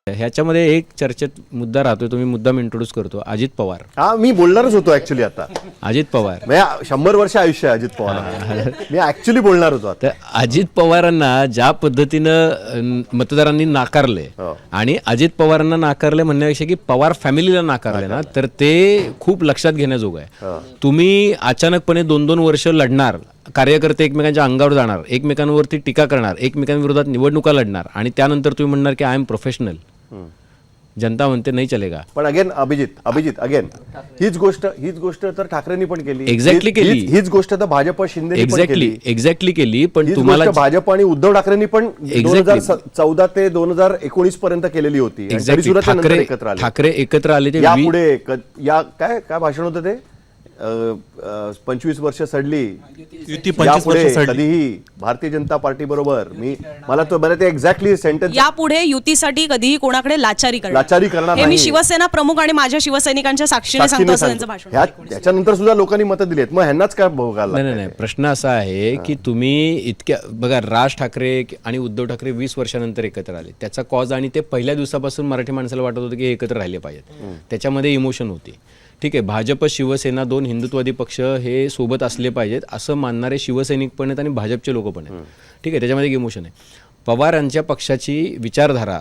ह्याच्यामध्ये एक चर्चेत मुद्दा राहतोय, तुम्ही मुद्दाम इंट्रोड्यूस करतो, अजित पवार. हा मी बोलणारच होतो ऍक्च्युली आता. अजित पवार म्हणजे 100 वर्ष आयुष्य आहे अजित पवार, मी ऍक्च्युली बोलणार होतो आता. तर अजित पवारांना ज्या पद्धतीनं मतदारांनी नाकारले आणि अजित पवारांना नाकारले म्हणण्यापेक्षा की पवार फॅमिलीला नाकारले ना, तर ते खूप लक्षात घेण्याजोगं आहे. तुम्ही अचानकपणे 2-2 वर्ष लढणार, कार्यकर्ते एकमेकांच्या अंगावर जाणार, एकमेकांवरती टीका करणार, एकमेकांविरोधात निवडणुका लढणार आणि त्यानंतर तुम्ही म्हणणार की आय एम प्रोफेशनल. जनता म्हणते नाही चलेगा. पण अगेन अभिजित अगेन हीच गोष्ट तर ठाकरेंनी पण केली. एक्झॅक्टली केली. हीच गोष्ट तर भाजप शिंदे एक्झॅक्टली केली. पण तुम्हाला भाजप आणि उद्धव ठाकरेंनी पण 2014 ते 2019 पर्यंत केलेली होती. ठाकरे एकत्र आले. ते यापुढे काय भाषण होतं ते, 25 वर्ष सडली, यापुढे कधीही भारतीय जनता पार्टी बरोबर मला ते एक्झॅक्टली सेंटेन्स, यापुढे युतीसाठी कधीही कोणाकडे लाचारी करणार हे मी शिवसेना प्रमुख आणि माझ्या शिवसैनिकांच्या साक्षीने सांगतो असं त्यांचं भाषण. त्याच्यानंतर सुद्धा लोकांनी मतं दिली आहेत, मग ह्यांनाच काय भोगायला. नाही, प्रश्न असा आहे की तुम्ही इतक्या बघा, राज ठाकरे आणि उद्धव ठाकरे 20 वर्षानंतर एकत्र आले. त्याचा कॉज आणि ते पहिल्या दिवसापासून मराठी माणसाला वाटत होतं की एकत्र राहिले पाहिजेत. त्याच्यामध्ये इमोशन होती. ठीक आहे, भाजप शिवसेना 2 हिंदुत्ववादी पक्ष हे सोबत असले पाहिजेत असं मानणारे शिवसैनिक पण आहेत आणि भाजपचे लोक पण आहेत. ठीक आहे, त्याच्यामध्ये एक इमोशन आहे. पवार यांच्या पक्षाची विचारधारा,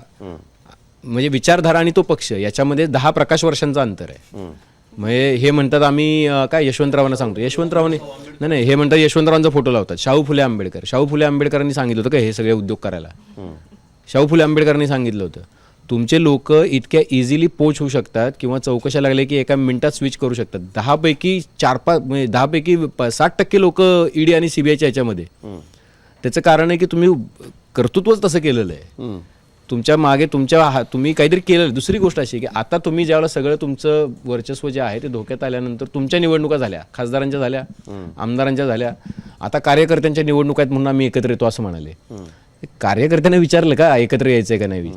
म्हणजे विचारधारा आणि तो पक्ष याच्यामध्ये 10 प्रकाश वर्षांचं अंतर आहे. म्हणजे हे म्हणतात आम्ही काय यशवंतरावांना सांगतो, यशवंतरावांनी नाही हे म्हणतात, यशवंतरावांचा फोटो लावतात. शाहू फुले आंबेडकरांनी सांगितलं होतं का हे सगळे उद्योग करायला. शाहू फुले आंबेडकरांनी सांगितलं होतं तुमचे लोक इतक्या इझिली पोच होऊ शकतात किंवा चौकशा लागले की एका मिनिटात स्विच करू शकतात. 10 पैकी 60% लोक ईडी आणि सीबीआयच्या याच्यामध्ये. त्याचं कारण आहे की तुम्ही कर्तृत्वच तसं केलेलं आहे. तुमच्या मागे तुम्ही काहीतरी केलं. दुसरी गोष्ट अशी की आता तुम्ही ज्यावेळेला सगळं तुमचं वर्चस्व जे आहे ते धोक्यात आल्यानंतर तुमच्या निवडणुका झाल्या, खासदारांच्या झाल्या, आमदारांच्या झाल्या, आता कार्यकर्त्यांच्या निवडणुका आहेत म्हणून आम्ही एकत्र येतो असं म्हणाले. कार्यकर्त्यांना विचारलं का एकत्र यायचंय का नाही?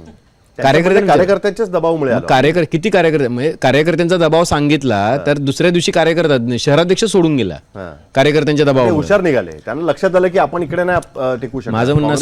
कार्यकर्त्यांच्याच दबावामुळे किती कार्यकर्त्यांचा दबाव सांगितला तर दुसऱ्या दिवशी कार्यकर्ता शहराध्यक्ष सोडून गेला कार्यकर्त्यांच्या दबावामुळे. हुशार निघाले, त्यांना लक्षात आलं की आपण इकडे नाही टिकू शकत. माझं म्हणणं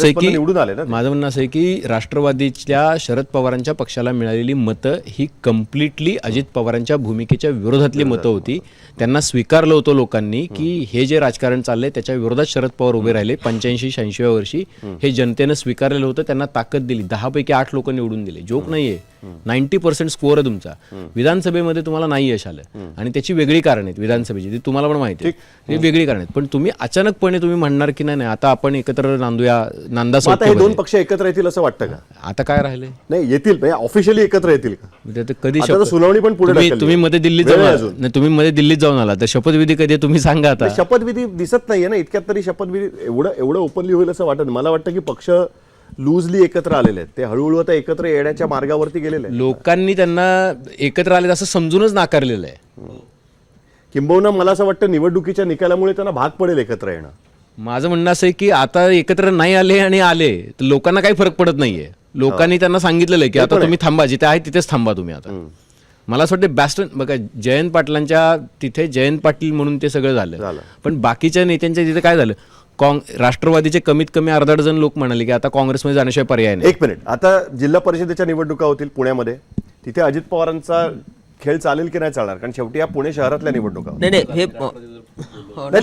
असं आहे की राष्ट्रवादीच्या शरद पवारांच्या पक्षाला मिळालेली मतं ही कम्प्लिटली अजित पवारांच्या भूमिकेच्या विरोधातली मतं होती. त्यांना स्वीकारलं होतं लोकांनी की हे जे राजकारण चाललंय त्याच्या विरोधात शरद पवार उभे राहिले. 85-86व्या वर्षी हे जनतेनं स्वीकारलेलं होतं. त्यांना ताकद दिली. 10 पैकी 8 लोक निवडून दिले. जोक नाहीये. 90% स्कोअर आहे तुमचा. विधानसभेमध्ये तुम्हाला नाही यश आलं आणि त्याची वेगळी कारण आहेत विधानसभेची, ती तुम्हाला पण माहिती आहे. ही वेगळी कारण आहेत. पण तुम्ही अचानकपणे तुम्ही म्हणणार की नाही आता आपण एकत्र नांदूया, नांदा. हे 2 पक्ष एकत्र येतील असं वाटतं का? आता काय राहिले? नाही येतील, ऑफिशियली एकत्र येतील का? कधी सुनावणी पण पुढे तुम्ही मध्ये दिल्लीत जाऊन आला तर शपथविधी कधी तुम्ही सांगा. आता शपथविधी दिसत नाहीये ना इतक्यात तरी. शपथविधी एवढं ओपनली होईल असं वाटत. मला वाटतं की पक्ष लूजली एकत्र आलेले आहेत. ते हळूहळू आता एकत्र येण्याच्या मार्गावरती गेलेले आहेत. लोकांनी त्यांना एकत्र आले असं समजूनच नाकारलेलं आहे. किंबहुना मला असं वाटतं निवडणुकीच्या निकालामुळे त्यांना भाग पडेल एकत्र येणं. माझं म्हणणं असं आहे की आता एकत्र नाही आले आणि आले तर लोकांना काही फरक पडत नाहीये. लोकांनी त्यांना सांगितलेलं आहे की आता तुम्ही थांबा, जिथे आहे तिथेच थांबा तुम्ही. आता मला असं वाटतं बॅस्टन बघा, जयंत पाटलांच्या तिथे जयंत पाटील म्हणून ते सगळं झालं. पण बाकीच्या नेत्यांच्या तिथे काय झालं? राष्ट्रवादीचे कमीत कमी अर्धा डझन लोक म्हणाले की आता काँग्रेसमध्ये जाण्याशिवाय पर्याय नाही. 1 मिनिट, आता जिल्हा परिषदेच्या निवडणुका होतील पुण्यामध्ये, तिथे अजित पवारांचा खेळ चालेल की नाही चालणार? कारण शेवटी या पुणे शहरातल्या निवडणुका नाही.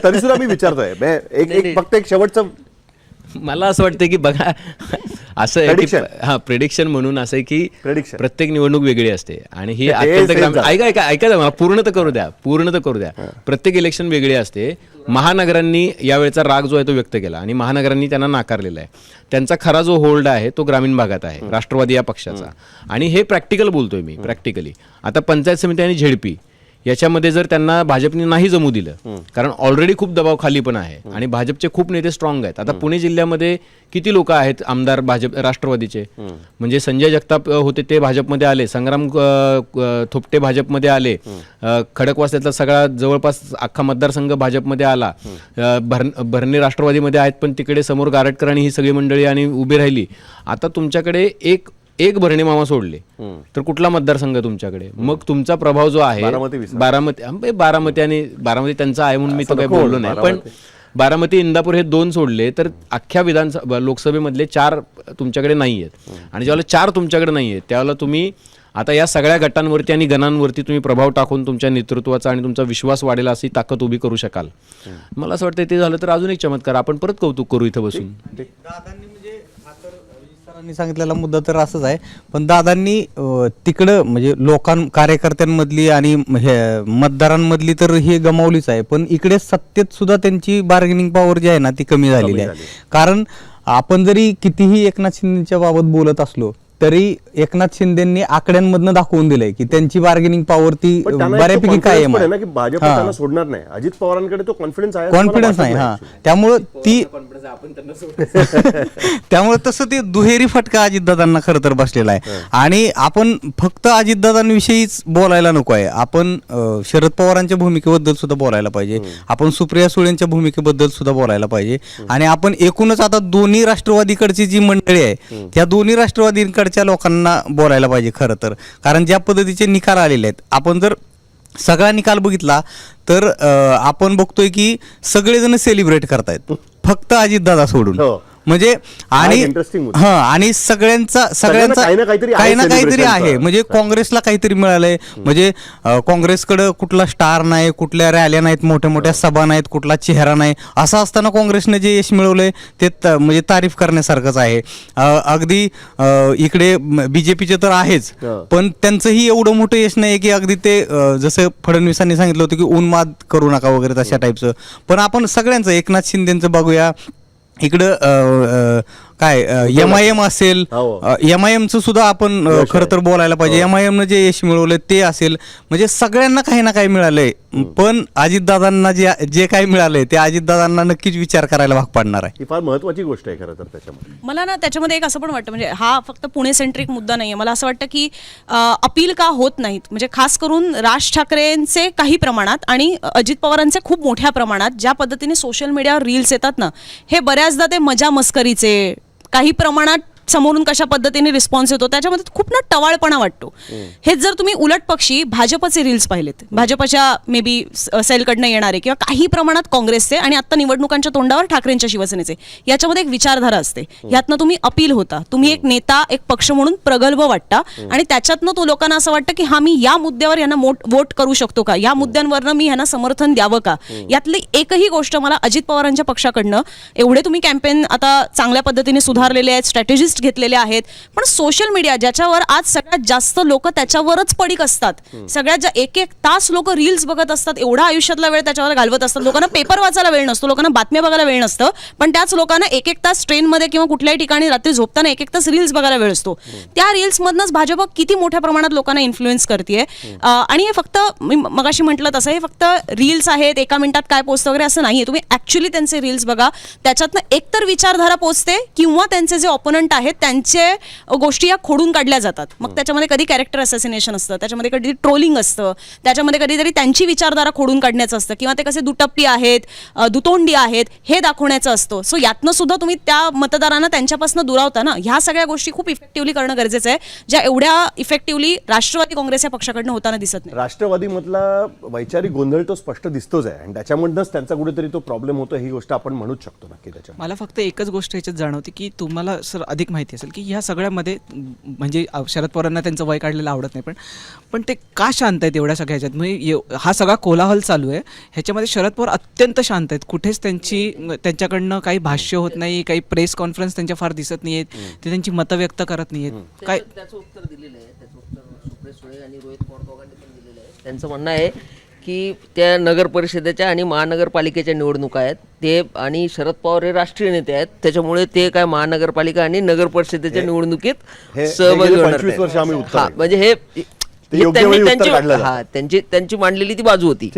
तरी सुद्धा मी विचारतोय फक्त एक शेवटचं. मला असं वाटतं की बघा असं आहे प्रेडिक्शन म्हणून असं आहे की प्रत्येक निवडणूक वेगळी असते आणि ही अत्यंत ऐका मला पूर्ण तर करू द्या. प्रत्येक इलेक्शन वेगळी असते. महानगरांनी यावेळेचा राग जो आहे तो व्यक्त केला आणि महानगरांनी त्यांना नाकारलेला आहे. त्यांचा खरा जो होल्ड आहे तो ग्रामीण भागात आहे राष्ट्रवादी या पक्षाचा. आणि हे प्रॅक्टिकल बोलतोय मी, प्रॅक्टिकली. आता पंचायत समिती आणि झेडपी याच्यामध्ये जर त्यांना भाजपने नाही जमू दिलं, कारण ऑलरेडी खूप दबाव खाली पण आहे आणि भाजपचे खूप नेते स्ट्रॉंग आहेत. आता पुणे जिल्ह्यामध्ये किती लोक आहेत आमदार भाजप राष्ट्रवादीचे? म्हणजे संजय जगताप होते ते भाजपमध्ये आले, संग्राम थोपटे भाजपमध्ये आले, खडकवासल्यातला सगळा जवळपास अख्खा मतदारसंघ भाजपमध्ये आला, भरणे राष्ट्रवादीमध्ये आहेत पण तिकडे समोर गारटकर आणि ही सगळी मंडळी आणि उभी राहिली. आता तुमच्याकडे एक भरणे मामा सोडले तर कुठला मतदारसंघ तुमच्याकडे? मग तुमचा प्रभाव जो आहे बारामती आणि बारामती त्यांचा आहे म्हणून मी तो काही बोललो नाही. बारामती इंदापूर हे 2 सोडले तर अख्ख्या विधानसभा लोकसभेमधले 4 तुमच्याकडे नाही आहेत. आणि ज्यावेळेला 4 तुमच्याकडे नाही आहेत त्यावेळेला तुम्ही आता या सगळ्या गटांवरती आणि गणांवरती तुम्ही प्रभाव टाकून तुमच्या नेतृत्वाचा आणि तुमचा विश्वास वाढेल अशी ताकद उभी करू शकाल. मला असं वाटतं ते झालं तर अजून एक चमत्कार, आपण परत कौतुक करू इथं बसून. दादांनी म्हणजे हा तर सरांनी सांगितलेला मुद्दा तर असंच आहे, पण दादांनी तिकडं म्हणजे कार्यकर्त्यांमधली आणि मतदारांमधली तर हे गमावलीच आहे, पण इकडे सत्तेत सुद्धा त्यांची बार्गेनिंग पॉवर जी आहे ना ती कमी झालेली आहे. कारण आपण जरी कितीही एकनाथ शिंदेच्या बाबत बोलत असलो तरी एकनाथ शिंदेंनी आकड्यांमधनं दाखवून दिलंय की त्यांची बार्गेनिंग पॉवर ती बऱ्यापैकी काय आहे ना की भाजप त्यांना सोडणार नाही. अजित पवारांकडे तो कॉन्फिडन्स नाही. हा, त्यामुळे ती त्यामुळे तसं ते दुहेरी फटका अजितदादांना खरं तर बसलेला आहे. आणि आपण फक्त अजितदादांविषयीच बोलायला नको आहे, आपण शरद पवारांच्या भूमिकेबद्दल सुद्धा बोलायला पाहिजे, आपण सुप्रिया सुळेंच्या भूमिकेबद्दल सुद्धा बोलायला पाहिजे. आणि आपण एकूणच आता दोन्ही राष्ट्रवादीकडची जी मंडळी आहे त्या दोन्ही राष्ट्रवादीकडच्या लोकांना बोलायला पाहिजे खरं तर. कारण ज्या पद्धतीचे निकाल आलेले आहेत, आपण जर सगळा निकाल बघितला तर आपण बघतोय की सगळेजण सेलिब्रेट करतायत फक्त अजितदादा सोडून. म्हणजे आणि आणि सगळ्यांचा काही ना काहीतरी आहे. म्हणजे काँग्रेसला काहीतरी मिळालंय, म्हणजे काँग्रेसकडे कुठला स्टार नाही, कुठल्या रॅल्या नाहीत, मोठ्या मोठ्या सभा नाहीत, कुठला चेहरा नाही. असं असताना काँग्रेसने जे यश मिळवलंय ते म्हणजे तारीफ करण्यासारखंच आहे. अगदी इकडे बीजेपीचे तर आहेच, पण त्यांचंही एवढं मोठं यश नाही की अगदी ते जसं फडणवीसांनी सांगितलं होतं की उन्माद करू नका वगैरे तशा टाईपचं. पण आपण सगळ्यांचं एकनाथ शिंदेचं बघूया, इकडं काय MIM असेल, MIMचं सुद्धा आपण खरं तर बोलायला पाहिजे. MIM जे यश मिळवलं ते असेल, म्हणजे सगळ्यांना काही ना काही मिळालंय. पण अजितदादांना जे काही मिळालंय ते अजितदादांना नक्कीच विचार करायला भाग पडणार आहे. ही फार महत्वाची गोष्ट आहे खरं तर त्याच्यामध्ये. मला ना त्याच्यामध्ये एक असं पण वाटतं, म्हणजे हा फक्त पुणे सेंट्रिक मुद्दा नाहीये. मला असं वाटतं की अपील का होत नाहीत, म्हणजे खास करून राज ठाकरेंचे काही प्रमाणात आणि अजित पवारांचे खूप मोठ्या प्रमाणात ज्या पद्धतीने सोशल मीडियावर रील्स येतात ना, हे बऱ्याचदा ते मजा मस्करीचे, काही प्रमाणात समोरून कशा पद्धतीने रिस्पॉन्स येतो त्याच्यामध्ये खूप ना टवाळपणा वाटतो. हेच जर तुम्ही उलट पक्षी भाजपचे रील्स पाहिलेत, भाजपच्या मे बी सेलकडनं येणारे किंवा काही प्रमाणात काँग्रेसचे आणि आता निवडणुकांच्या तोंडावर ठाकरेंच्या शिवसेनेचे, याच्यामध्ये एक विचारधारा असते. यातनं तुम्ही अपील होता, तुम्ही एक नेता एक पक्ष म्हणून प्रगल्भ वाटता आणि त्याच्यातनं तो लोकांना असं वाटतं की हा मी या मुद्द्यावर यांना वोट करू शकतो का, या मुद्द्यांवरनं मी यांना समर्थन द्यावं का. यातली एकही गोष्ट मला अजित पवारांच्या पक्षाकडनं, एवढे तुम्ही कॅम्पेन आता चांगल्या पद्धतीने सुधारलेले आहेत, स्ट्रॅटेजिस्ट घेतलेले आहेत, पण सोशल मीडिया ज्याच्यावर आज सगळ्यात जास्त लोक त्याच्यावरच पडिक असतात, सगळ्यात एक तास लोक रील्स बघत असतात, एवढा आयुष्यातला वेळ त्याच्यावर घालवत असतात. लोकांना पेपर वाचायला वेळ नसतो, लोकांना बातम्या बघायला वेळ नसतं, पण त्याच लोकांना एक तास ट्रेनमध्ये किंवा कुठल्याही ठिकाणी रात्री झोपताना एक तास रील्स बघायला वेळ असतो. त्या रील्स मधनच भाजप किती मोठ्या प्रमाणात लोकांना इन्फ्लुएन्स करते. आणि हे फक्त मी मगाशी म्हटलं तसं हे फक्त रील्स आहेत, एका मिनिटात काय पोचतं वगैरे असं नाहीये. तुम्ही ऍक्च्युअली त्यांचे रील्स बघा, त्याच्यातनं एकतर विचारधारा पोचते किंवा त्यांचे जे ऑपोनंट आहेत त्यांचे गोष्टी या खोडून काढल्या जातात. मग त्याच्यामध्ये कधी कॅरेक्टर असॅसिनेशन असतं, त्याच्यामध्ये कधी ट्रोलिंग असतं, त्याच्यामध्ये कधीतरी त्यांची विचारधारा खोडून काढण्याचं असतं किंवा ते कसे दुटप्पी आहेत, दुतोंडी आहेत हे दाखवण्याचं असतं. सो यातनं सुद्धा तुम्ही त्या मतदारांना त्यांच्यापासून दुरावता ना. ह्या सगळ्या गोष्टी खूप इफेक्टिव्हली करणं गरजेचं आहे, ज्या एवढ्या इफेक्टिव्हली राष्ट्रवादी काँग्रेस या पक्षाकडनं होताना दिसत नाही. राष्ट्रवादीमधला वैचारिक गोंधळ तो स्पष्ट दिसतोच आहे आणि त्याच्यामधूनच त्यांचा कुठेतरी तो प्रॉब्लेम होतो, ही गोष्ट आपण म्हणूच शकतो नक्की. त्याच्या मला फक्त एकच गोष्ट याच्यात जाणवते की तुम्हाला सर अधिक माहिती असेल की ह्या सगळ्यामध्ये म्हणजे शरद पवारांना त्यांचं वय काढलेलं आवडत नाही, पण ते का शांत आहेत एवढ्या सगळ्या ह्याच्यात. म्हणजे हा सगळा कोलाहल चालू आहे, ह्याच्यामध्ये शरद पवार अत्यंत शांत आहेत. कुठेच त्यांच्याकडनं काही भाष्य होत नाही, काही प्रेस कॉन्फरन्स त्यांच्या फार दिसत नाही आहेत, ते त्यांची मतं व्यक्त करत नाही आहेत. काय त्याचं उत्तर दिलेलं आहे, त्याचं उत्तर सुप्रिया सुळे आणि रोहित पवार दोघांनी पण दिलेलं आहे. त्यांचं म्हणणं आहे की त्या नगर परिषदेच्या आणि महानगरपालिकेच्या निवडणुका आहेत ते, आणि शरद पवार हे राष्ट्रीय नेते आहेत, त्याच्यामुळे ते काय महानगरपालिका आणि नगर परिषदेच्या निवडणुकीत सहभागी होणार नाही. म्हणजे हे त्यांची मांडलेली ती बाजू होती.